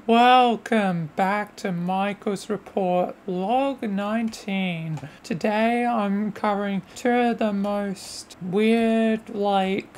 Welcome back to Michael's Report, Log 19. Today I'm covering two of the most weird,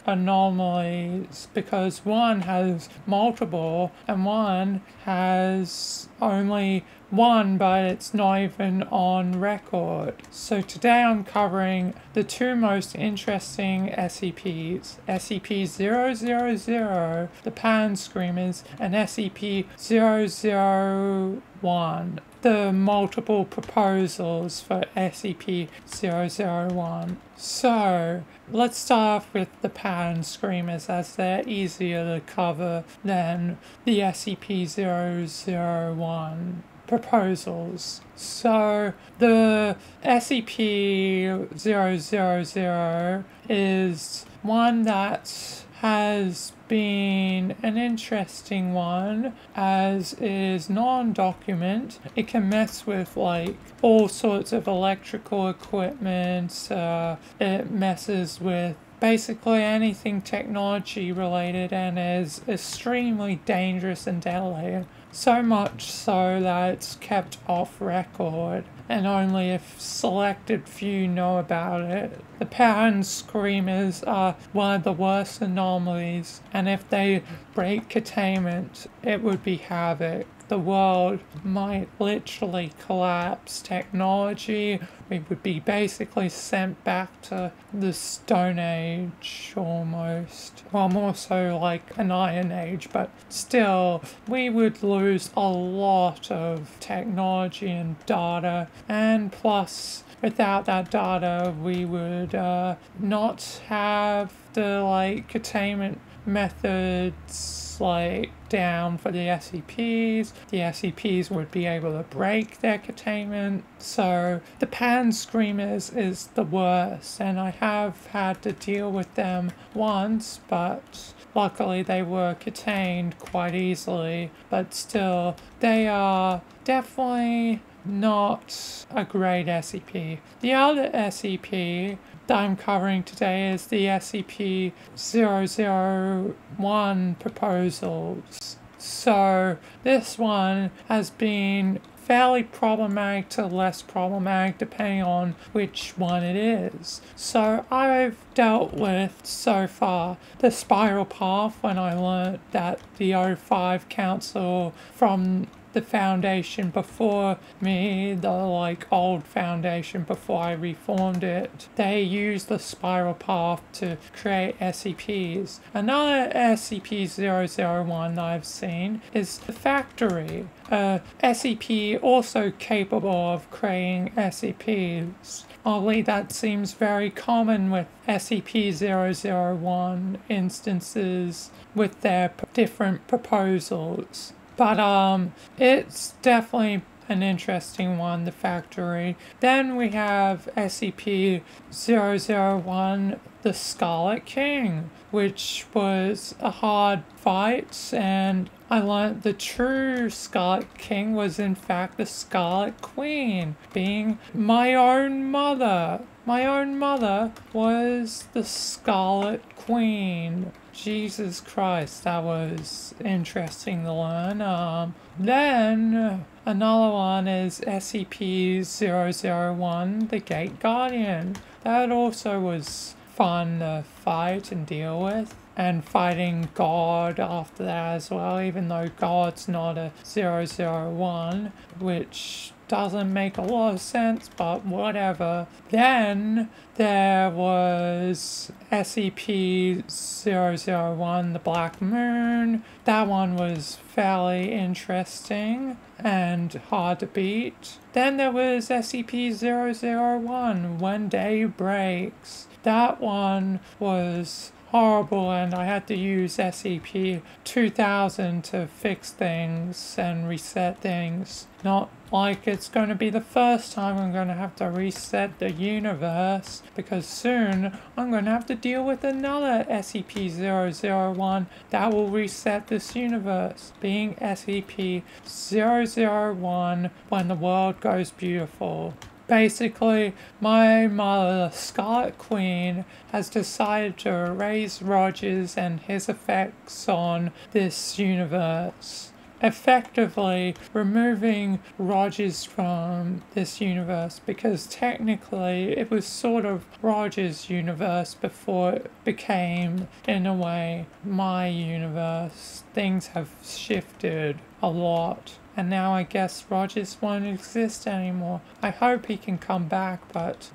anomalies, because one has multiple and one has only one, but it's not even on record. So today I'm covering the two most interesting SCPs, SCP-000, the Pan Screamers, and SCP-001, the multiple proposals for SCP-001. So let's start off with the Pan Screamers, as they're easier to cover than the SCP-001 proposals. So the SCP-000 is one that has been an interesting one, as it is non-document. It can mess with all sorts of electrical equipment. It messes with basically anything technology related and is extremely dangerous and deadly. So much so that it's kept off record and only a selected few know about it. The Pan Screamers are one of the worst anomalies, and if they break containment, it would be havoc. The world might literally collapse. Technology, we would be basically sent back to the Stone Age almost. Well, more so like an Iron Age, but still, we would lose a lot of technology and data, and plus, without that data, we would not have the containment methods down for the SCPs. The SCPs would be able to break their containment. So the Pan Screamers is the worst, and I have had to deal with them once, but luckily they were contained quite easily. But still, they are definitely not a great SCP. The other SCP that I'm covering today is the SCP-001 Proposals. So this one has been fairly problematic to less problematic depending on which one it is. So I've dealt with so far the spiral path, when I learned that the O5 Council from the foundation before me, the old foundation before I reformed it, they used the spiral path to create SCPs. Another SCP-001 that I've seen is the Factory, a SCP also capable of creating SCPs. Oddly, that seems very common with SCP-001 instances with their different proposals. But it's definitely an interesting one, the Factory. Then we have SCP-001, the Scarlet King, which was a hard fight, and I learned the true Scarlet King was in fact the Scarlet Queen, being my own mother. My own mother was the Scarlet Queen. Jesus Christ, that was interesting to learn. Then another one is SCP-001, the Gate Guardian. That also was fun to fight and deal with. And fighting God after that as well, even though God's not a 001, which doesn't make a lot of sense, but whatever. Then there was SCP-001, the Black Moon. That one was fairly interesting and hard to beat. Then there was SCP-001, When Day Breaks. That one was horrible, and I had to use SCP-2000 to fix things and reset things. Not like it's going to be the first time I'm going to have to reset the universe, because soon I'm going to have to deal with another SCP-001 that will reset this universe, being SCP-001, When the World Goes Beautiful. Basically, my mother, Scarlet Queen, has decided to erase Rogers and his effects on this universe. effectively removing Rogers from this universe, because technically it was sort of Rogers' universe before it became, in a way, my universe. Things have shifted a lot. And now I guess Rogers won't exist anymore. I hope he can come back, but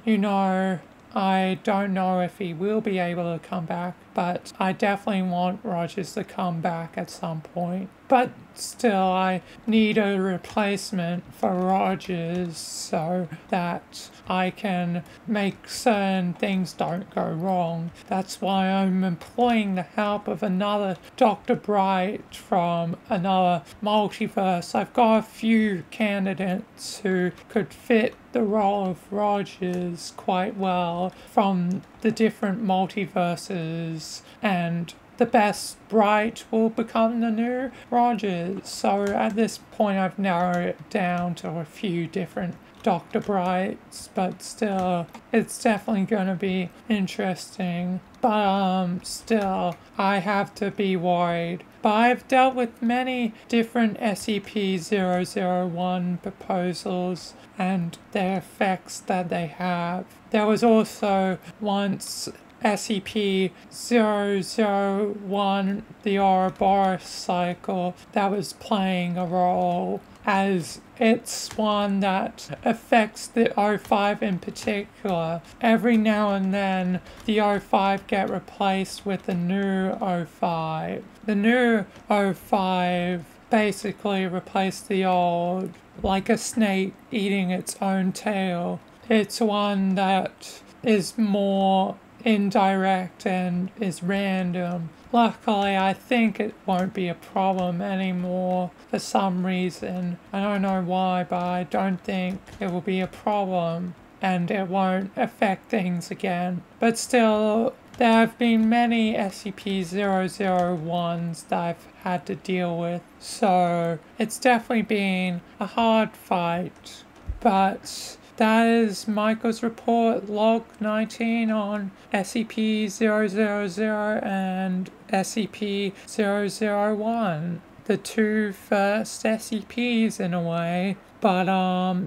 I don't know if he will be able to come back, but I definitely want Rogers to come back at some point. But still, I need a replacement for Rogers so that I can make certain things don't go wrong. That's why I'm employing the help of another Dr. Bright from another multiverse. I've got a few candidates who could fit the role of Rogers quite well from the different multiverses, and the best Bright will become the new Rogers. So at this point I've narrowed it down to a few different Dr. Brights, but still it's definitely going to be interesting. But still I have to be worried. But I've dealt with many different SCP-001 proposals and their effects that they have. There was also once SCP-001, the Ouroboros cycle, that was playing a role, as it's one that affects the O5 in particular. Every now and then the O5 get replaced with the new O5. The new O5 basically replaced the old, like a snake eating its own tail. It's one that is more indirect and is random. Luckily, I think it won't be a problem anymore for some reason. I don't know why, but I don't think it will be a problem and it won't affect things again. But still, there have been many SCP-001s that I've had to deal with, so it's definitely been a hard fight. But that is Michael's report, log 19 on SCP-000 and SCP-001. The two first SCPs in a way. But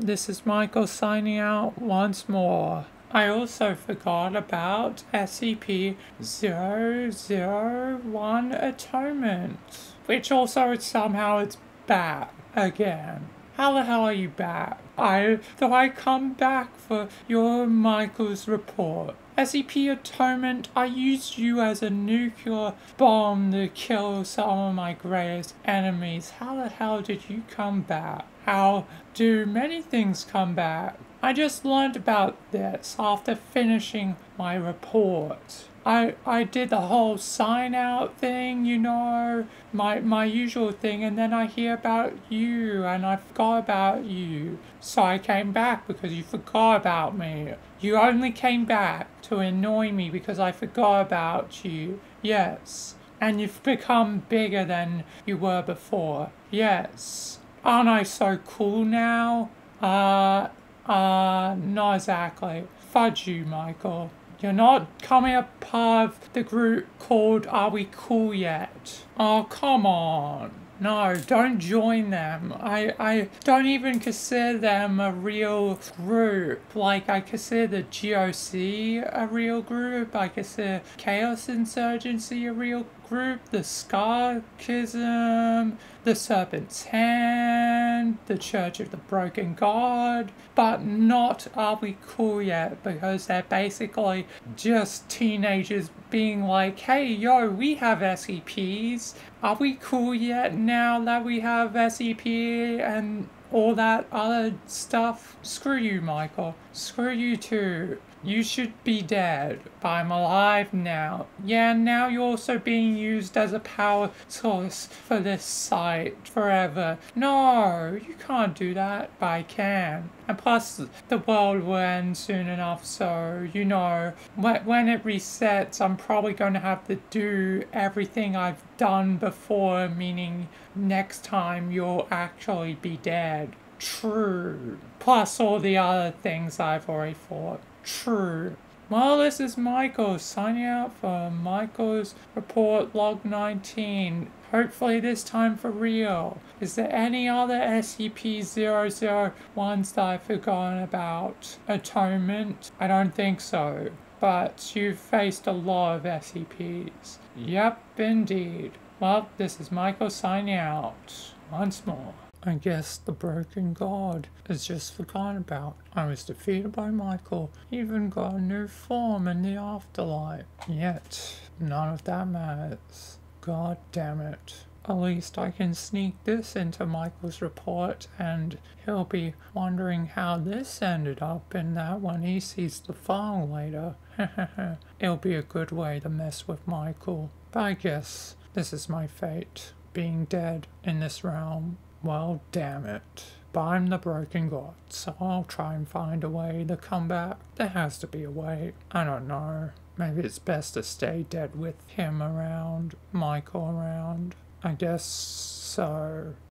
this is Michael signing out once more. I also forgot about SCP-001 Atonement, which also somehow it's back again. How the hell are you back? Do I come back for your Michael's report? SCP Atonement, I used you as a nuclear bomb to kill some of my greatest enemies. How the hell did you come back? How do many things come back? I just learned about this after finishing my report. I did the whole sign out thing, my usual thing, and then I hear about you and I forgot about you. So I came back because you forgot about me. You only came back to annoy me because I forgot about you. Yes. And you've become bigger than you were before. Yes. Aren't I so cool now? Not exactly. Fudge you, Michael. You're not coming a part of the group called Are We Cool Yet? Oh, come on. No, don't join them. I don't even consider them a real group. Like, I consider the GOC a real group. I consider Chaos Insurgency a real group. The Scarchism, the Serpent's Hand, the Church of the Broken God. But not Are We Cool Yet? Because they're basically just teenagers being like, hey, yo, we have SCPs. Are we cool yet now that we have SCP and all that other stuff? Screw you, Michael. Screw you too. You should be dead, but I'm alive now. Yeah, now you're also being used as a power source for this site forever. No, you can't do that, but I can. And plus, the world will end soon enough, so, when it resets, I'm probably going to have to do everything I've done before, meaning next time you'll actually be dead. True. Plus all the other things I've already fought. True. Well, this is Michael signing out for Michael's report log 19. Hopefully this time for real. Is there any other SCP-001s that I've forgotten about? Atonement? I don't think so. But you've faced a lot of SCPs. Yep, indeed. Well, this is Michael signing out. Once more. I guess the broken god is just forgotten about. I was defeated by Michael, even got a new form in the afterlife. Yet, none of that matters. God damn it. At least I can sneak this into Michael's report and he'll be wondering how this ended up in that when he sees the file later. It'll be a good way to mess with Michael. But I guess this is my fate, being dead in this realm. Well, damn it. But I'm the broken god, so I'll try and find a way to come back. There has to be a way. I don't know. Maybe it's best to stay dead with him around, Michael around. I guess so.